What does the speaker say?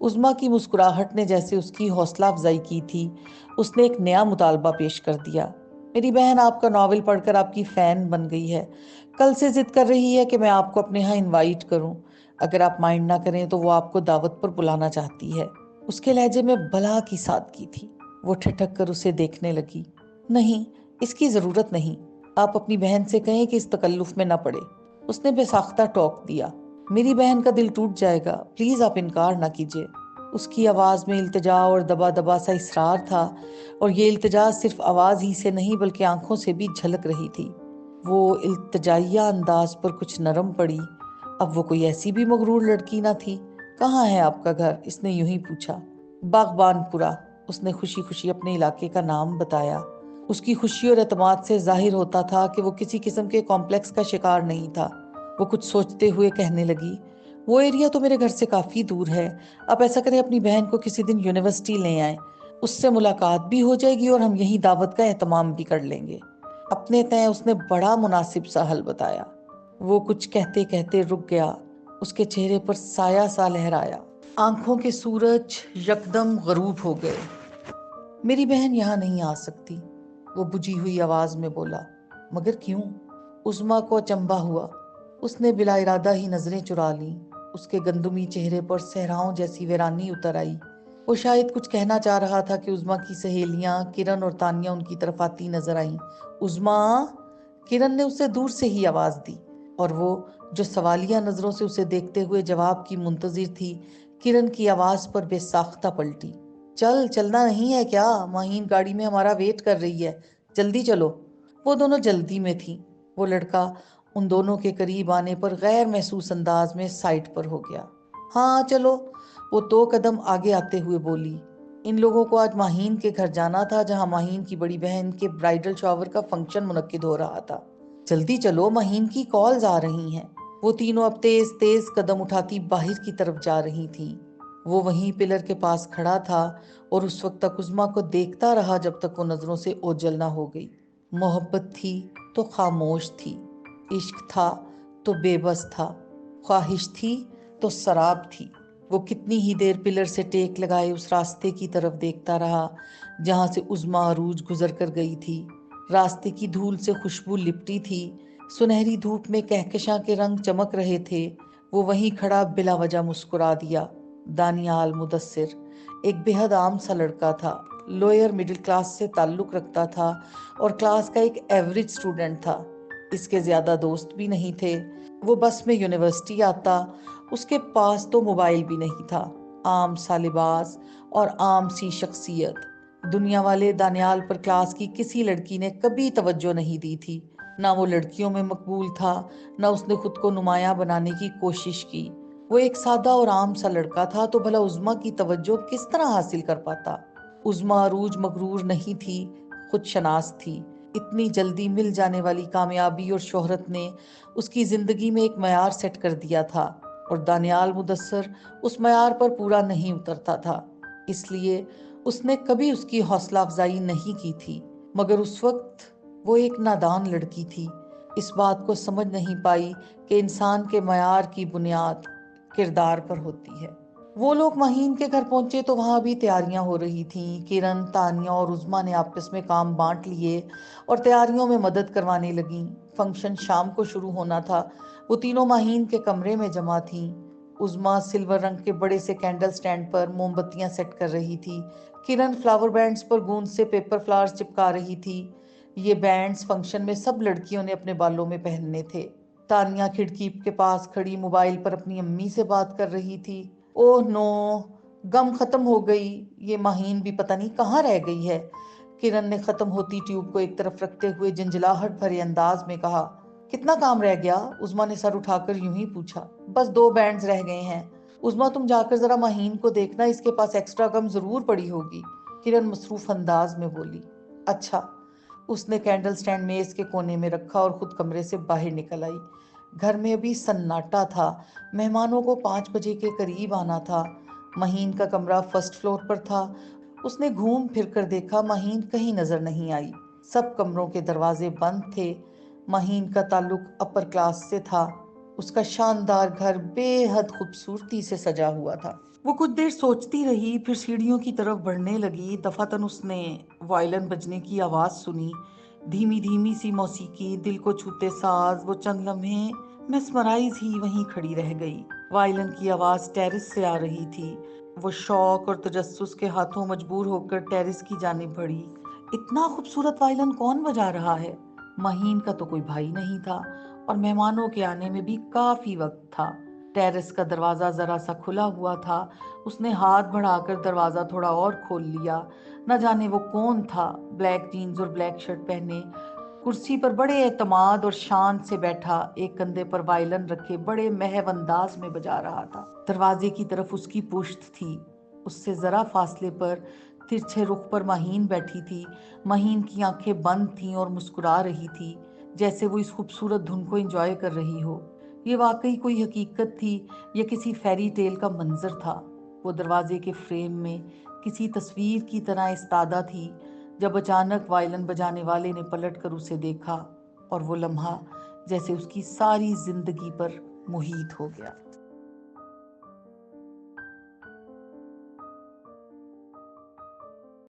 عظمیٰ کی مسکراہٹ نے جیسے اس کی حوصلہ افزائی کی تھی۔ اس نے ایک نیا مطالبہ پیش کر دیا۔ میری بہن آپ کا ناول پڑھ کر آپ کی فین بن گئی ہے، کل سے ضد کر رہی ہے کہ میں آپ کو اپنے ہاں انوائٹ کروں۔ اگر آپ مائنڈ نہ کریں تو وہ آپ کو دعوت پر بلانا چاہتی ہے۔ اس کے لہجے میں بلا کی سادگی تھی۔ وہ ٹھٹک کر اسے دیکھنے لگی۔ نہیں، اس کی ضرورت نہیں، آپ اپنی بہن سے کہیں کہ اس تکلف میں نہ پڑے۔ اس نے بے ساختہ ٹوک دیا۔ میری بہن کا دل ٹوٹ جائے گا، پلیز آپ انکار نہ کیجیے۔ اس کی آواز میں التجا اور دبا دبا سا اصرار تھا، اور یہ التجا صرف آواز ہی سے نہیں بلکہ آنکھوں سے بھی جھلک رہی تھی۔ وہ التجائیہ انداز پر کچھ نرم پڑی۔ اب وہ کوئی ایسی بھی مغرور لڑکی نہ تھی۔ کہاں ہے آپ کا گھر؟ اس نے یوں ہی پوچھا۔ باغبان پورا۔ اس نے خوشی خوشی اپنے علاقے کا نام بتایا۔ اس کی خوشی اور اعتماد سے ظاہر ہوتا تھا کہ وہ کسی قسم کے کمپلیکس کا شکار نہیں تھا۔ وہ کچھ سوچتے ہوئے کہنے لگی، وہ ایریا تو میرے گھر سے کافی دور ہے۔ آپ ایسا کریں اپنی بہن کو کسی دن یونیورسٹی لے آئیں، اس سے ملاقات بھی ہو جائے گی اور ہم یہیں دعوت کا اہتمام بھی کر لیں گے۔ اپنے تئیں اس نے بڑا مناسب سا حل بتایا۔ وہ کچھ کہتے کہتے رک گیا۔ اس کے چہرے پر سایہ سا لہرایا۔ آنکھوں کے سورج یکدم غروب ہو گئے۔ میری بہن یہاں نہیں آ سکتی، وہ بجھی ہوئی آواز میں بولا۔ مگر کیوں؟ عظمیٰ کو اچنبھا ہوا۔ اس نے بلا ارادہ ہی نظریں چرا لیں۔ اس کے گندمی چہرے پر صحراؤں جیسی ویرانی اتر آئی۔ وہ شاید کچھ کہنا چاہ رہا تھا کہ عظمیٰ کی سہیلیاں کرن اور تانیہ ان کی طرف آتی نظر آئیں۔ عظمیٰ! کرن نے اسے دور سے ہی آواز دی، اور وہ جو سوالیہ نظروں سے اسے دیکھتے ہوئے جواب کی منتظر تھی، کرن کی آواز پر بے ساختہ پلٹی۔ چلنا نہیں ہے کیا؟ مہین گاڑی میں ہمارا ویٹ کر رہی ہے، جلدی چلو۔ وہ دونوں جلدی میں تھیں۔ وہ لڑکا ان دونوں کے قریب آنے پر غیر محسوس انداز میں سائڈ پر ہو گیا۔ ہاں چلو، وہ 2 قدم آگے آتے ہوئے بولی۔ ان لوگوں کو آج مہین کے گھر جانا تھا، جہاں مہین کی بڑی بہن کے برائیڈل شاور کا فنکشن منعقد ہو رہا تھا۔ جلدی چلو، مہین کی کالز آ رہی ہیں۔ وہ تینوں اب تیز تیز قدم اٹھاتی باہر کی طرف جا رہی تھیں۔ وہ وہیں پلر کے پاس کھڑا تھا اور اس وقت تک عظمیٰ کو دیکھتا رہا جب تک وہ نظروں سے اوجھل نہ ہو گئی۔ محبت تھی تو خاموش تھی، عشق تھا تو بے بس تھا، خواہش تھی تو سراب تھی۔ وہ کتنی ہی دیر پلر سے ٹیک لگائے اس راستے کی طرف دیکھتا رہا جہاں سے عظمیٰ عروج گزر کر گئی تھی۔ راستے کی دھول سے خوشبو لپٹی تھی، سنہری دھوپ میں کہکشاں کے رنگ چمک رہے تھے۔ وہ وہیں کھڑا بلا وجہ مسکرا دیا۔ دانیال مدثر ایک بے حد عام سا لڑکا تھا، لوئر مڈل کلاس سے تعلق رکھتا تھا اور کلاس کا ایک ایوریج سٹوڈنٹ تھا۔ اس کے زیادہ دوست بھی نہیں تھے۔ وہ بس میں یونیورسٹی آتا، اس کے پاس تو موبائل بھی نہیں تھا۔ عام سا لباس اور عام سی شخصیت۔ دنیا والے دانیال پر کلاس کی کسی لڑکی نے کبھی توجہ نہیں دی تھی۔ نہ وہ لڑکیوں میں مقبول تھا، نہ اس نے خود کو نمایاں بنانے کی کوشش کی۔ وہ ایک سادہ اور عام سا لڑکا تھا، تو بھلا عظمیٰ کی توجہ کس طرح حاصل کر پاتا؟ عظمیٰ عروج مغرور نہیں تھی، خود شناس تھی۔ اتنی جلدی مل جانے والی کامیابی اور شہرت نے اس کی زندگی میں ایک معیار سیٹ کر دیا تھا، اور دانیال مدثر اس معیار پر پورا نہیں اترتا تھا۔ اس لیے اس نے کبھی اس کی حوصلہ افزائی نہیں کی تھی۔ مگر اس وقت وہ ایک نادان لڑکی تھی، اس بات کو سمجھ نہیں پائی کہ انسان کے معیار کی بنیاد کردار پر ہوتی ہے۔ وہ لوگ مہین کے گھر پہنچے تو وہاں بھی تیاریاں ہو رہی تھیں۔ کرن، تانیہ اور عظمیٰ نے آپس میں کام بانٹ لیے اور تیاریوں میں مدد کروانے لگیں۔ فنکشن شام کو شروع ہونا تھا۔ وہ تینوں مہین کے کمرے میں جمع تھیں۔ عظمیٰ سلور رنگ کے بڑے سے کینڈل سٹینڈ پر موم بتیاں سیٹ کر رہی تھی۔ کرن فلاور بینڈز پر گوند سے پیپر فلاورز چپکا رہی تھی۔ یہ بینڈز فنکشن میں سب لڑکیوں نے اپنے بالوں میں پہننے تھے۔ تانیہ کھڑکی کے پاس کھڑی موبائل پر اپنی امی سے بات کر رہی تھی۔ اوہ نو، گم ختم ہو گئی، یہ مہین بھی پتہ نہیں کہاں رہ گئی ہے۔ کرن نے ختم ہوتی ٹیوب کو ایک طرف رکھتے ہوئے جنجلاہٹ بھرے انداز میں کہا۔ کتنا کام رہ گیا؟ عظمیٰ نے سر اٹھا کر یوں ہی پوچھا۔ بس 2 بینڈز رہ گئے ہیں۔ عظمیٰ تم جا کر ذرا مہین کو دیکھنا، اس کے پاس ایکسٹرا گم ضرور پڑی ہوگی، کرن مصروف انداز میں بولی۔ اچھا۔ اس نے کینڈل سٹینڈ میز کے کونے میں رکھا اور خود کمرے سے باہر نکل آئی۔ گھر میں ابھی سناٹا تھا، مہمانوں کو 5 بجے کے قریب آنا تھا۔ مہین کا کمرہ فرسٹ فلور پر تھا۔ اس نے گھوم پھر کر دیکھا، مہین کہیں نظر نہیں آئی۔ سب کمروں کے دروازے بند تھے۔ مہین کا تعلق اپر کلاس سے تھا۔ اس کا شاندار گھر بے حد خوبصورتی سے سجا ہوا تھا۔ وہ کچھ دیر سوچتی رہی، پھر سیڑھیوں کی طرف بڑھنے لگی۔ دفعتاً اس نے وائلن بجنے کی آواز سنی، دھیمی دھیمی سی موسیقی، دل کو چھوتے ساز۔ وہ چند لمحے مسمرائز ہی وہیں کھڑی رہ گئی۔ وائلن کی آواز ٹیرس سے آ رہی تھی۔ وہ شوق اور تجسس کے ہاتھوں مجبور ہو کر ٹیرس کی جانب بڑھی۔ اتنا خوبصورت وائلن کون بجا رہا ہے؟ مہین کا تو کوئی بھائی نہیں تھا، اور مہمانوں کے آنے میں بھی کافی وقت تھا۔ ٹیرس کا دروازہ ذرا سا کھلا ہوا تھا۔ اس نے ہاتھ بڑھا کر دروازہ تھوڑا اور کھول لیا۔ نہ جانے وہ کون تھا، بلیک جینز اور بلیک شرٹ پہنے، کرسی پر بڑے اعتماد اور شان سے بیٹھا، ایک کندھے پر وائلن رکھے بڑے محو انداز میں بجا رہا تھا۔ دروازے کی طرف اس کی پشت تھی۔ اس سے ذرا فاصلے پر ترچھے رخ پر مہین بیٹھی تھی۔ مہین کی آنکھیں بند تھیں اور مسکرا رہی تھی، جیسے وہ اس خوبصورت دھن کو انجوائے کر رہی ہو۔ یہ واقعی کوئی حقیقت تھی یا کسی فیری ٹیل کا منظر تھا؟ وہ دروازے کے فریم میں کسی تصویر کی طرح استادہ تھی، جب اچانک وائلن بجانے والے نے پلٹ کر اسے دیکھا، اور وہ لمحہ جیسے اس کی ساری زندگی پر محیط ہو گیا۔